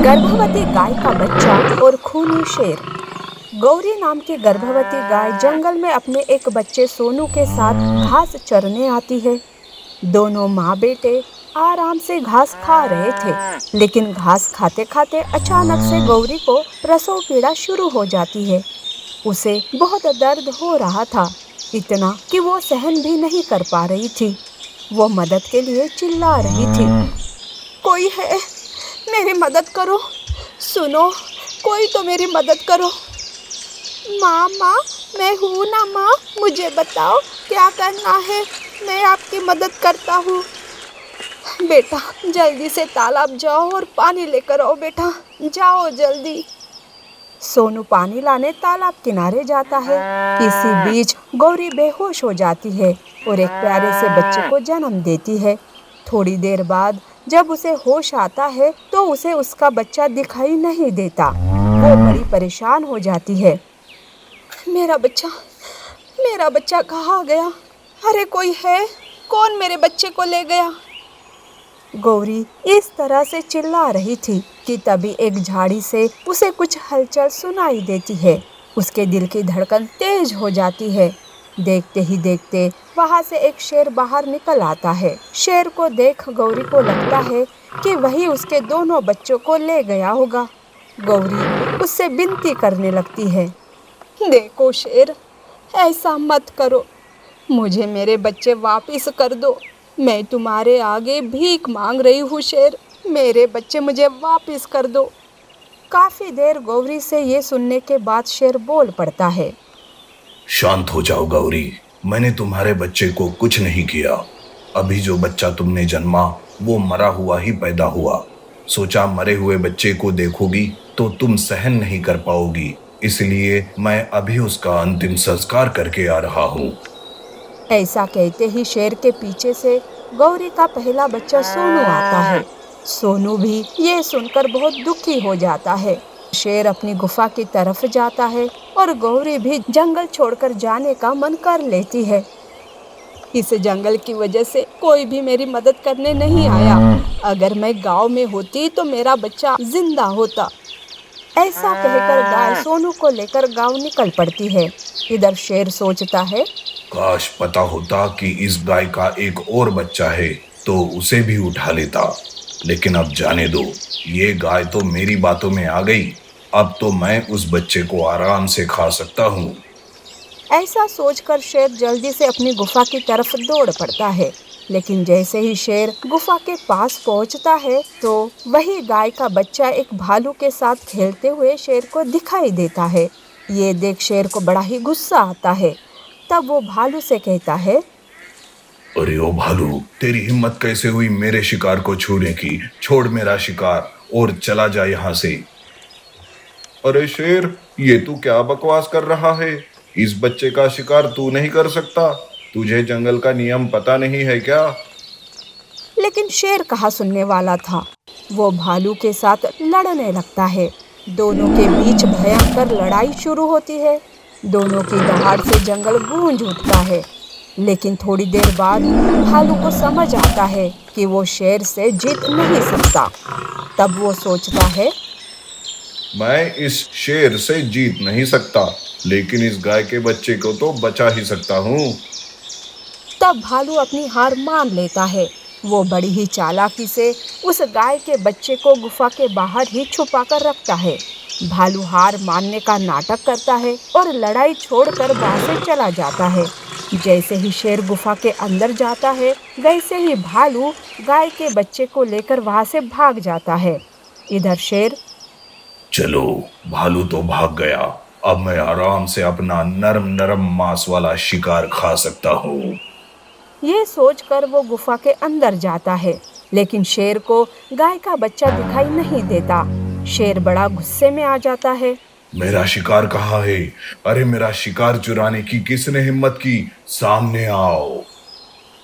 गर्भवती गाय का बच्चा और खूनी शेर। गौरी नाम की गर्भवती गाय जंगल में अपने एक बच्चे सोनू के साथ घास चरने आती है। दोनों माँ बेटे आराम से घास खा रहे थे, लेकिन घास खाते खाते अचानक से गौरी को प्रसव पीड़ा शुरू हो जाती है। उसे बहुत दर्द हो रहा था, इतना कि वो सहन भी नहीं कर पा रही थी। वो मदद के लिए चिल्ला रही थी, कोई है, मेरी मदद करो, सुनो, कोई तो मेरी मदद करो। माँ माँ, मैं हूँ ना माँ, मुझे बताओ क्या करना है, मैं आपकी मदद करता हूँ। बेटा जल्दी से तालाब जाओ और पानी लेकर आओ, बेटा जाओ जल्दी। सोनू पानी लाने तालाब किनारे जाता है। इसी बीच गौरी बेहोश हो जाती है और एक प्यारे से बच्चे को जन्म देती है। थोड़ी देर बाद जब उसे होश आता है तो उसे उसका बच्चा दिखाई नहीं देता। वो बड़ी परेशान हो जाती है। मेरा बच्चा कहाँ गया? अरे कोई है? कौन मेरे बच्चे को ले गया? गौरी इस तरह से चिल्ला रही थी कि तभी एक झाड़ी से उसे कुछ हलचल सुनाई देती है। उसके दिल की धड़कन तेज हो जाती है। देखते ही देखते वहां से एक शेर बाहर निकल आता है। शेर को देख गौरी को लगता है कि वही उसके दोनों बच्चों को ले गया होगा। गौरी उससे विनती करने लगती है, देखो शेर, ऐसा मत करो, मुझे मेरे बच्चे वापस कर दो। मैं तुम्हारे आगे भीख मांग रही हूँ शेर, मेरे बच्चे मुझे वापस कर दो। काफी देर गौरी से ये सुनने के बाद शेर बोल पड़ता है, शांत हो जाओ गौरी, मैंने तुम्हारे बच्चे को कुछ नहीं किया। अभी जो बच्चा तुमने जन्मा वो मरा हुआ ही पैदा हुआ। सोचा मरे हुए बच्चे को देखोगी तो तुम सहन नहीं कर पाओगी, इसलिए मैं अभी उसका अंतिम संस्कार करके आ रहा हूँ। ऐसा कहते ही शेर के पीछे से गौरी का पहला बच्चा सोनू आता है। सोनू भी ये सुनकर बहुत दुखी हो जाता है। शेर अपनी गुफा की तरफ जाता है और गौरी भी जंगल छोड़कर जाने का मन कर लेती है। इस जंगल की वजह से कोई भी मेरी मदद करने नहीं आया। अगर मैं गांव में होती तो मेरा बच्चा जिंदा होता। ऐसा कहकर गाय सोनू को लेकर गांव निकल पड़ती है। इधर शेर सोचता है, काश पता होता कि इस गाय का एक और बच्चा है तो उसे भी उठा लेता, लेकिन अब जाने दो, ये गाय तो मेरी बातों में आ गई। अब तो मैं उस बच्चे को आराम से खा सकता हूँ। ऐसा सोचकर शेर जल्दी से अपनी गुफा की तरफ दौड़ पड़ता है। लेकिन जैसे ही शेर गुफा के पास पहुंचता है तो वही गाय का बच्चा एक भालू के साथ खेलते हुए शेर को दिखाई देता है। ये देख शेर को बड़ा ही गुस्सा आता है। तब वो भालू से कहता है, अरे ओ भालू, तेरी हिम्मत कैसे हुई मेरे शिकार को छूने की? छोड़ मेरा शिकार और चला जा यहाँ से। अरे शेर, ये तू क्या बकवास कर रहा है? इस बच्चे का शिकार तू नहीं कर सकता। तुझे जंगल का नियम पता नहीं है क्या? लेकिन शेर कहाँ सुनने वाला था। वो भालू के साथ लड़ने लगता है। दोनों के बीच भयंकर लड़ाई शुरू होती है। दोनों की दहाड़ से जंगल गूंज उठता है। लेकिन थोड़ी देर बाद भालू को समझ आता है कि वो शेर से जीत नहीं सकता। तब वो सोचता है, मैं इस शेर से जीत नहीं सकता, लेकिन इस गाय के बच्चे को तो बचा ही सकता हूँ। तब भालू अपनी हार मान लेता है। वो बड़ी ही चालाकी से उस गाय के बच्चे को गुफा के बाहर ही छुपा कर रखता है। भालू हार मानने का नाटक करता है और लड़ाई छोड़कर वहां से चला जाता है। जैसे ही शेर गुफा के अंदर जाता है, वैसे ही भालू गाय के बच्चे को लेकर वहां से भाग जाता है। इधर शेर, चलो, भालू तो भाग गया, अब मैं आराम से अपना नरम नरम मांस वाला शिकार खा सकता हूँ। ये सोचकर वो गुफा के अंदर जाता है, लेकिन शेर को गाय का बच्चा दिखाई नहीं देता। शेर बड़ा गुस्से में आ जाता है। मेरा शिकार कहाँ है? अरे मेरा शिकार चुराने की किसने हिम्मत की? सामने आओ।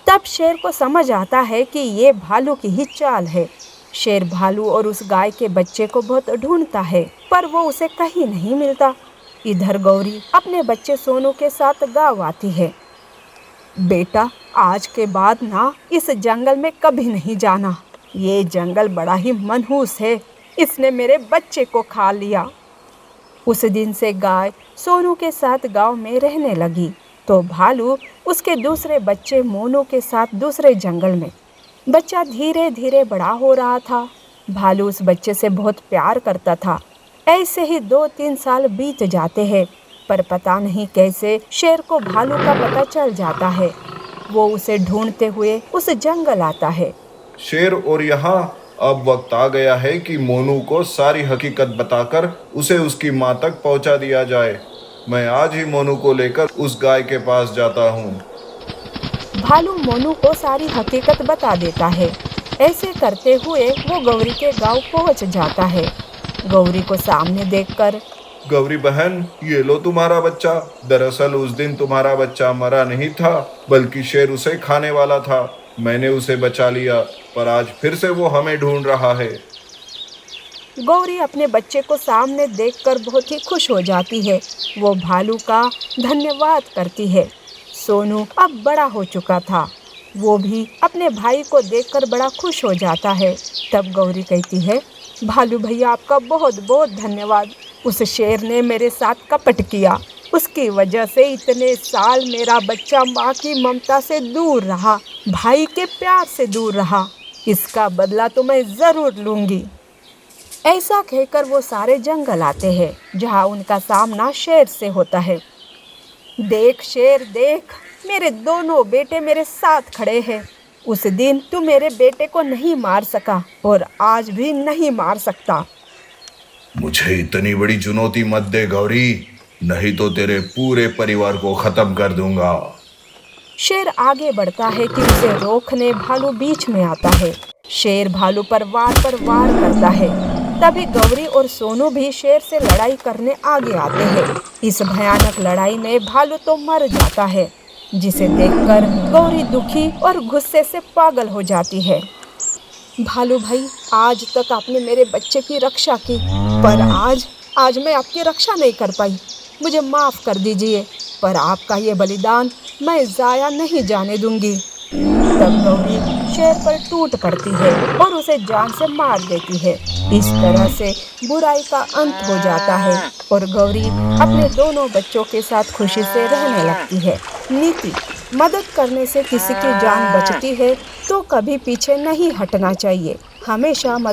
तब शेर को समझ आता है कि ये भालू की ही चाल है। शेर भालू और उस गाय के बच्चे को बहुत ढूंढता है, पर वो उसे कहीं नहीं मिलता। इधर गौरी अपने बच्चे सोनू के साथ गाँव आती है। बेटा, आज के बाद ना इस जंगल में कभी नहीं जाना। ये जंगल बड़ा ही मनहूस है। इसने मेरे बच्चे को खा लिया। उस दिन से गाय सोनू के साथ गांव में रहने लगी तो भालू उसके दूसरे बच्चे मोनू के साथ दूसरे जंगल में। बच्चा धीरे धीरे बड़ा हो रहा था। भालू उस बच्चे से बहुत प्यार करता था। ऐसे ही 2-3 साल बीत जाते हैं, पर पता नहीं कैसे शेर को भालू का पता चल जाता है। वो उसे ढूंढते हुए उस जंगल आता है। शेर और यहाँ अब वक्त आ गया है कि मोनू को सारी हकीकत बताकर उसे उसकी माँ तक पहुँचा दिया जाए। मैं आज ही मोनू को लेकर उस गाय के पास जाता हूँ। भालू मोनू को सारी हकीकत बता देता है। ऐसे करते हुए वो गौरी के गांव पहुंच जाता है। गौरी को सामने देखकर, गौरी बहन, ये लो तुम्हारा बच्चा। दरअसल उस दिन तुम्हारा बच्चा मरा नहीं था, बल्कि शेर उसे खाने वाला था। मैंने उसे बचा लिया, पर आज फिर से वो हमें ढूंढ रहा है। गौरी अपने बच्चे को सामने देखकर बहुत ही खुश हो जाती है। वो भालू का धन्यवाद करती है। सोनू अब बड़ा हो चुका था। वो भी अपने भाई को देखकर बड़ा खुश हो जाता है। तब गौरी कहती है, भालू भैया आपका बहुत बहुत धन्यवाद। उस शेर ने मेरे साथ कपट किया, उसकी वजह से इतने साल मेरा बच्चा माँ की ममता से दूर रहा, भाई के प्यार से दूर रहा। इसका बदला तो मैं ज़रूर लूँगी। ऐसा कहकर वो सारे जंगल आते हैं जहाँ उनका सामना शेर से होता है। देख शेर देख, मेरे दोनों बेटे मेरे साथ खड़े हैं। उस दिन तू मेरे बेटे को नहीं मार सका और आज भी नहीं मार सकता। मुझे इतनी बड़ी चुनौती मत दे गौरी, नहीं तो तेरे पूरे परिवार को खत्म कर दूंगा। शेर आगे बढ़ता है कि उसे रोकने भालू बीच में आता है। शेर भालू पर वार करता है। तभी गौरी और सोनू भी शेर से लड़ाई करने आगे आते हैं। इस भयानक लड़ाई में भालू तो मर जाता है, जिसे देखकर गौरी दुखी और गुस्से से पागल हो जाती है। भालू भाई, आज तक आपने मेरे बच्चे की रक्षा की, पर आज मैं आपकी रक्षा नहीं कर पाई। मुझे माफ़ कर दीजिए, पर आपका ये बलिदान मैं ज़ाया नहीं जाने दूंगी। तब गौरी शेर पर टूट पड़ती है और उसे जान से मार देती है। इस तरह से बुराई का अंत हो जाता है और गौरी अपने दोनों बच्चों के साथ खुशी से रहने लगती है। नीति: मदद करने से किसी की जान बचती है तो कभी पीछे नहीं हटना चाहिए। हमेशा